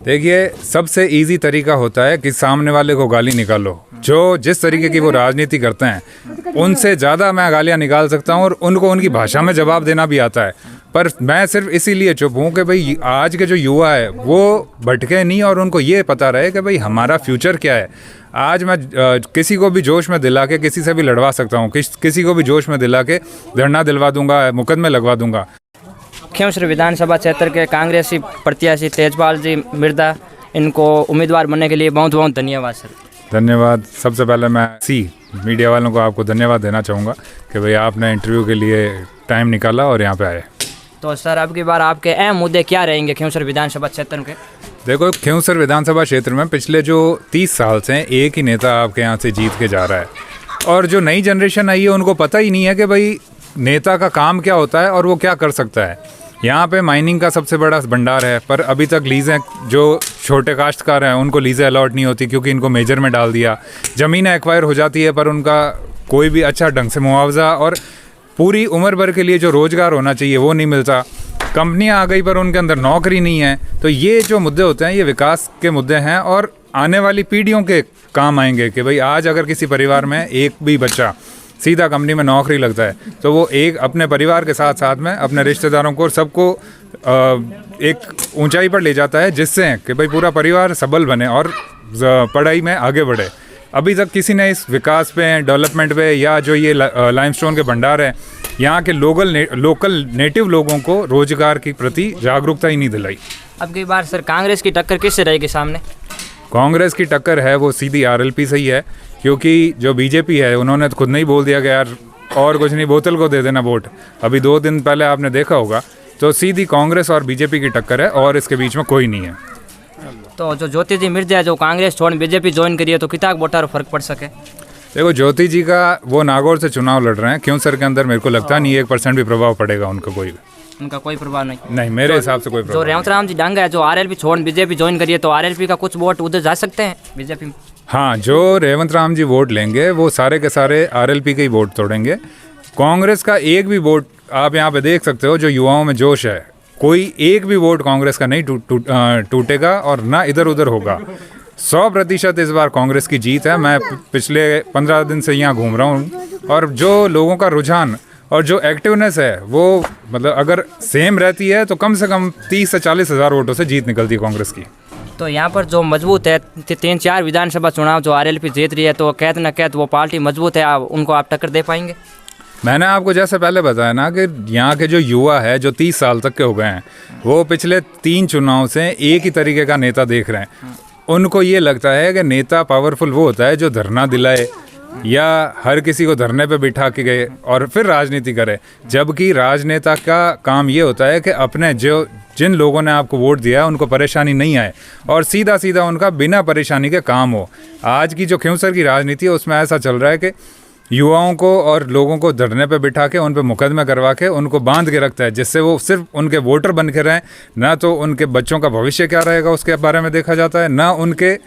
देखिए, सबसे इजी तरीका होता है कि सामने वाले को गाली निकालो। जो जिस तरीके की वो राजनीति करते हैं उनसे ज़्यादा मैं गालियाँ निकाल सकता हूँ और उनको उनकी भाषा में जवाब देना भी आता है। पर मैं सिर्फ इसीलिए चुप हूँ कि भाई आज के जो युवा है वो भटके नहीं और उनको ये पता रहे कि भाई हमारा फ्यूचर क्या है। आज मैं किसी को भी जोश में दिला के किसी से भी लड़वा सकता हूँ, किसी को भी जोश में दिला के धरना दिलवा दूंगा, मुकदमे लगवा दूंगा। खिंवसर विधानसभा क्षेत्र के कांग्रेसी प्रत्याशी तेजपाल जी मिर्दा, इनको उम्मीदवार बनने के लिए बहुत बहुत धन्यवाद सर। धन्यवाद। सबसे पहले मैं मीडिया वालों को आपको धन्यवाद देना चाहूँगा कि भाई आपने इंटरव्यू के लिए टाइम निकाला और यहाँ पे आए। तो सर अब की बार आपके अहम मुद्दे क्या रहेंगे खिंवसर विधानसभा क्षेत्र के? देखो, खिंवसर विधानसभा क्षेत्र में पिछले जो 30 साल से एक ही नेता आपके यहाँ से जीत के जा रहा है और जो नई जनरेशन आई है उनको पता ही नहीं है कि भाई नेता का काम क्या होता है और वो क्या कर सकता है। यहाँ पे माइनिंग का सबसे बड़ा भंडार है पर अभी तक लीज़ें जो छोटे काश्तकार हैं उनको लीज़ें अलॉट नहीं होती क्योंकि इनको मेजर में डाल दिया। ज़मीनें एक्वायर हो जाती है पर उनका कोई भी अच्छा ढंग से मुआवजा और पूरी उम्र भर के लिए जो रोज़गार होना चाहिए वो नहीं मिलता। कंपनियां आ गई पर उनके अंदर नौकरी नहीं है। तो ये जो मुद्दे होते हैं ये विकास के मुद्दे हैं और आने वाली पीढ़ियों के काम आएंगे कि भाई आज अगर किसी परिवार में एक भी बच्चा सीधा कंपनी में नौकरी लगता है तो वो एक अपने परिवार के साथ साथ में अपने रिश्तेदारों को सबको एक ऊंचाई पर ले जाता है जिससे कि भाई पूरा परिवार सबल बने और पढ़ाई में आगे बढ़े। अभी तक किसी ने इस विकास पे, डेवलपमेंट पे या जो ये लाइमस्टोन के भंडार है यहाँ के लोकल नेटिव लोगों को रोजगार के प्रति जागरूकता ही नहीं दिलाई। अब की बार सर कांग्रेस की टक्कर किससे रहेगी सामने? कांग्रेस की टक्कर है वो सीधी आरएलपी से ही है क्योंकि जो बीजेपी है उन्होंने तो खुद नहीं बोल दिया कि यार और कुछ नहीं, बोतल को दे देना वोट। अभी 2 दिन पहले आपने देखा होगा। तो सीधी कांग्रेस और बीजेपी की टक्कर है और इसके बीच में कोई नहीं है। तो जो ज्योति जी मिर्जा जो कांग्रेस छोड़ बीजेपी ज्वाइन करी है तो कितना वोटर फर्क पड़ सके? देखो, ज्योति जी का वो नागौर से चुनाव लड़ रहे हैं, खिंवसर के अंदर मेरे को लगता नहीं 1% भी प्रभाव पड़ेगा उनका कोई प्रभाव नहीं मेरे हिसाब से कोई प्रभाव। जो रेवंत राम जी डांगा है जो आरएलपी छोड़ बीजेपी ज्वाइन करिए तो आरएलपी का कुछ वोट उधर जा सकते हैं बीजेपी में? हाँ, जो रेवंत राम जी वोट लेंगे वो सारे के सारे आरएलपी के ही वोट तोड़ेंगे। कांग्रेस का एक भी वोट आप यहाँ पे देख सकते हो, जो युवाओं में जोश है, कोई एक भी वोट कांग्रेस का नहीं टूटेगा और ना इधर उधर होगा। 100% इस बार कांग्रेस की जीत है। मैं पिछले 15 दिन से यहाँ घूम रहा हूँ और जो लोगों का रुझान और जो एक्टिवनेस है वो मतलब अगर सेम रहती है तो कम से कम 30 से 40 हज़ार वोटों से जीत निकलती है कांग्रेस की। तो यहाँ पर जो मजबूत है 3-4 विधानसभा चुनाव जो आरएलपी जीत रही है तो कहत न कहत वो पार्टी मजबूत है, उनको आप टक्कर दे पाएंगे? मैंने आपको जैसे पहले बताया ना कि यहाँ के जो युवा है जो 30 साल तक के हो गए हैं वो पिछले 3 चुनाव से एक ही तरीके का नेता देख रहे हैं। उनको ये लगता है कि नेता पावरफुल वो होता है जो धरना दिलाए या हर किसी को धरने पे बिठा के गए और फिर राजनीति करे, जबकि राजनेता का काम ये होता है कि अपने जिन लोगों ने आपको वोट दिया उनको परेशानी नहीं आए और सीधा सीधा उनका बिना परेशानी के काम हो। आज की जो खिंवसर की राजनीति है उसमें ऐसा चल रहा है कि युवाओं को और लोगों को धरने पे बिठा के उन पे मुकदमे करवा के उनको बांध के रखता है जिससे वो सिर्फ उनके वोटर बन के रहें। ना तो उनके बच्चों का भविष्य क्या रहेगा उसके बारे में देखा जाता है, ना उनके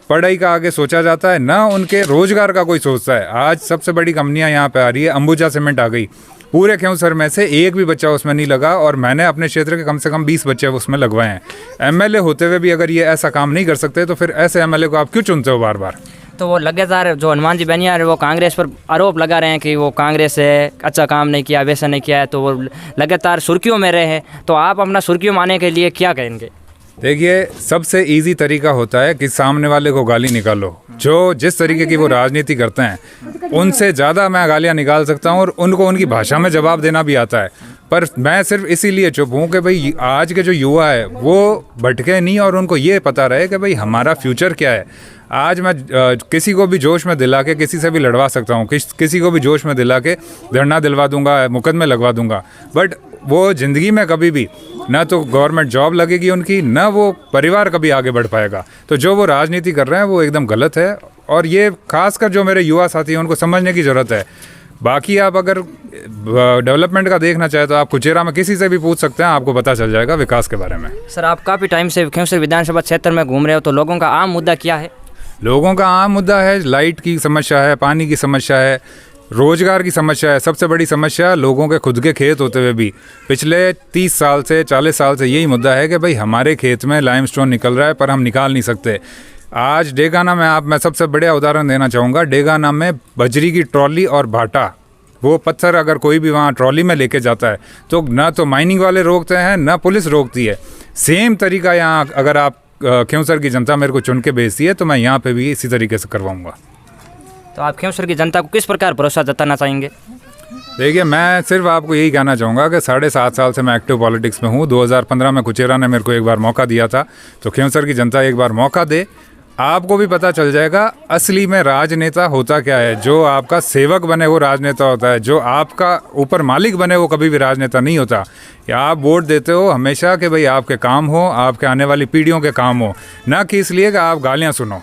पढ़ाई का आगे सोचा जाता है, ना उनके रोजगार का कोई सोचता है। आज सबसे बड़ी कंपनियां यहाँ पे आ रही है, अंबुजा सीमेंट आ गई, पूरे खिंवसर में से एक भी बच्चा उसमें नहीं लगा और मैंने अपने क्षेत्र के कम से कम 20 बच्चे उसमें लगवाए हैं। एमएलए होते हुए भी अगर ये ऐसा काम नहीं कर सकते तो फिर ऐसे एमएलए को आप क्यों चुनते हो बार बार? तो वो लगातार जो हनुमान जी बनिया वो कांग्रेस पर आरोप लगा रहे हैं कि वो कांग्रेस है अच्छा काम नहीं किया, वैसा नहीं किया है, तो वो लगातार सुर्खियों में रहे हैं। तो आप अपना सुर्खियों में आने के लिए क्या कहेंगे? देखिए, सबसे इजी तरीका होता है कि सामने वाले को गाली निकालो। जो जिस तरीके की वो राजनीति करते हैं उनसे ज़्यादा मैं गालियाँ निकाल सकता हूँ और उनको उनकी भाषा में जवाब देना भी आता है। पर मैं सिर्फ इसीलिए चुप हूँ कि भाई आज के जो युवा है वो भटके नहीं और उनको ये पता रहे कि भाई हमारा फ्यूचर क्या है। आज मैं किसी को भी जोश में दिला के किसी से भी लड़वा सकता हूँ, किसी को भी जोश में दिला के धरना दिलवा दूंगा, मुकदमे लगवा दूंगा, बट वो ज़िंदगी में कभी भी ना तो गवर्नमेंट जॉब लगेगी उनकी, ना वो परिवार कभी आगे बढ़ पाएगा। तो जो वो राजनीति कर रहे हैं वो एकदम गलत है और ये खासकर जो मेरे युवा साथी हैं उनको समझने की ज़रूरत है। बाकी आप अगर डेवलपमेंट का देखना चाहे तो आप कुचेरा में किसी से भी पूछ सकते हैं, आपको पता चल जाएगा विकास के बारे में। सर, आप काफ़ी टाइम से खिंवसर विधानसभा क्षेत्र में घूम रहे हो तो लोगों का आम मुद्दा क्या है? लोगों का आम मुद्दा है लाइट की समस्या है, पानी की समस्या है, रोजगार की समस्या है, सबसे बड़ी समस्या लोगों के खुद के खेत होते हुए भी पिछले 30 साल से 40 साल से यही मुद्दा है कि भाई हमारे खेत में लाइमस्टोन निकल रहा है पर हम निकाल नहीं सकते। आज डेगाना में मैं सबसे बढ़िया उदाहरण देना चाहूँगा। डेगाना में बजरी की ट्रॉली और भाटा, वो पत्थर अगर कोई भी वहाँ ट्रॉली में लेके जाता है तो ना तो माइनिंग वाले रोकते हैं ना पुलिस रोकती है। सेम तरीका यहाँ अगर आप खिंवसर की जनता मेरे को चुन के भेजती है तो मैं यहाँ पे भी इसी तरीके से करवाऊँगा। तो आप खिंवसर की जनता को किस प्रकार भरोसा जताना चाहेंगे? देखिए, मैं सिर्फ आपको यही कहना चाहूँगा कि 7.5 साल से मैं एक्टिव पॉलिटिक्स में हूँ। 2015 में कुचेरा ने मेरे को एक बार मौका दिया था, तो खिंवसर की जनता एक बार मौका दे, आपको भी पता चल जाएगा असली में राजनेता होता क्या है। जो आपका सेवक बने वो राजनेता होता है, जो आपका ऊपर मालिक बने वो कभी भी राजनेता नहीं होता। या आप वोट देते हो हमेशा कि भाई आपके काम हो, आपके आने वाली पीढ़ियों के काम हो, ना कि इसलिए कि आप गालियाँ सुनो।